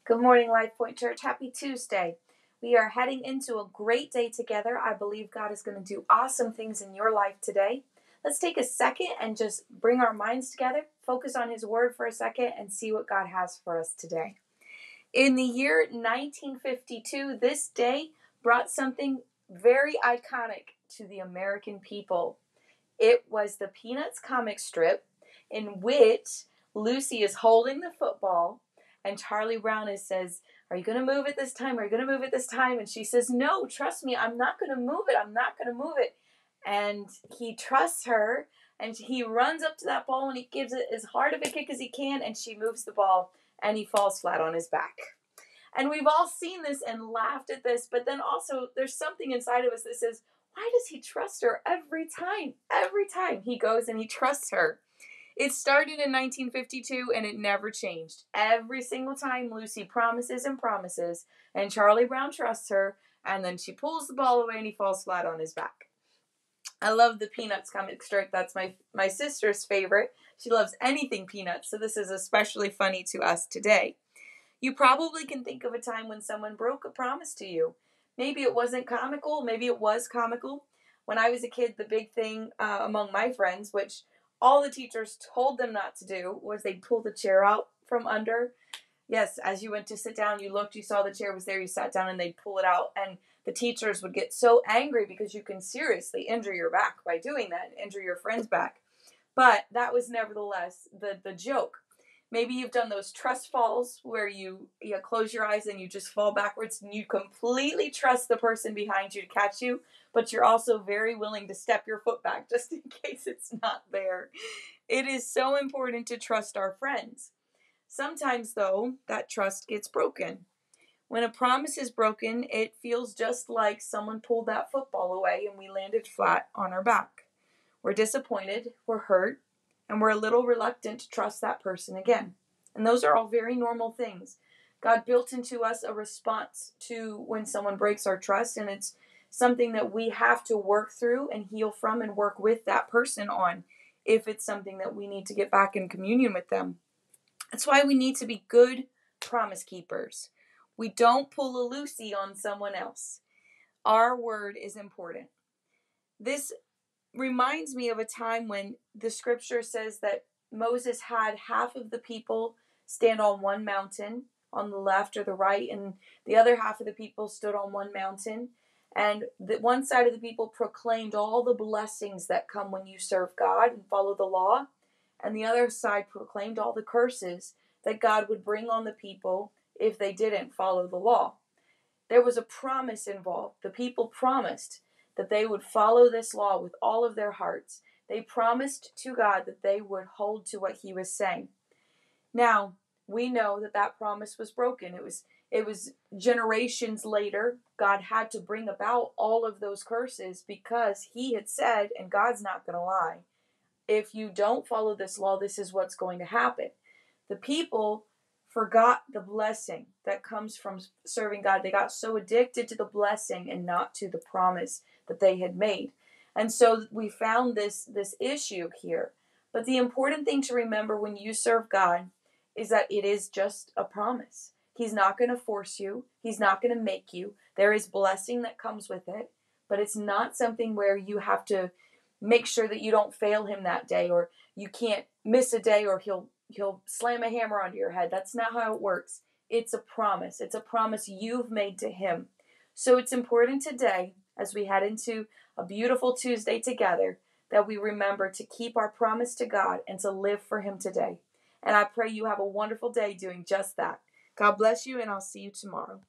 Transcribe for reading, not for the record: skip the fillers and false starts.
Good morning, Life Point Church. Happy Tuesday. We are heading into a great day together. I believe God is going to do awesome things in your life today. Let's take a second and just bring our minds together, focus on His Word for a second, and see what God has for us today. In the year 1952, this day brought something very iconic to the American people. It was the Peanuts comic strip in which Lucy is holding the football and Charlie Brown says, "Are you going to move it this time? Are you going to move it this time?" And she says, "No, trust me, I'm not going to move it. I'm not going to move it." And he trusts her and he runs up to that ball and he gives it as hard of a kick as he can and she moves the ball and he falls flat on his back. And we've all seen this and laughed at this, but then also there's something inside of us that says, why does he trust her every time? Every time he goes and he trusts her. It started in 1952 and it never changed. Every single time Lucy promises and promises and Charlie Brown trusts her and then she pulls the ball away and he falls flat on his back. I love the Peanuts comic strip. That's my sister's favorite. She loves anything Peanuts, so this is especially funny to us today. You probably can think of a time when someone broke a promise to you. Maybe it wasn't comical. Maybe it was comical. When I was a kid, the big thing among my friends, which all the teachers told them not to do, was they'd pull the chair out from under. Yes, as you went to sit down, you looked, you saw the chair was there, you sat down, and they'd pull it out. And the teachers would get so angry because you can seriously injure your back by doing that, injure your friend's back. But that was nevertheless the joke. Maybe you've done those trust falls where you close your eyes and you just fall backwards and you completely trust the person behind you to catch you, but you're also very willing to step your foot back just in case it's not there. It is so important to trust our friends. Sometimes, though, that trust gets broken. When a promise is broken, it feels just like someone pulled that football away and we landed flat on our back. We're disappointed, we're hurt, and we're a little reluctant to trust that person again. And those are all very normal things. God built into us a response to when someone breaks our trust, and it's something that we have to work through and heal from and work with that person on if it's something that we need to get back in communion with them. That's why we need to be good promise keepers. We don't pull a Lucy on someone else. Our word is important. This reminds me of a time when the scripture says that Moses had half of the people stand on one mountain on the left or the right, and the other half of the people stood on one mountain. And the one side of the people proclaimed all the blessings that come when you serve God and follow the law, and the other side proclaimed all the curses that God would bring on the people if they didn't follow the law. There was a promise involved. The people promised that they would follow this law with all of their hearts. They promised to God that they would hold to what He was saying. Now, we know that that promise was broken. It was generations later. God had to bring about all of those curses because He had said, and God's not going to lie, if you don't follow this law, this is what's going to happen. The people forgot the blessing that comes from serving God. They got so addicted to the blessing and not to the promise that they had made. And so we found this issue here. But the important thing to remember when you serve God is that it is just a promise. He's not going to force you. He's not going to make you. There is blessing that comes with it, but it's not something where you have to make sure that you don't fail Him that day, or you can't miss a day, or He'll slam a hammer onto your head. That's not how it works. It's a promise. It's a promise you've made to Him. So it's important today, as we head into a beautiful Tuesday together, that we remember to keep our promise to God and to live for Him today. And I pray you have a wonderful day doing just that. God bless you, and I'll see you tomorrow.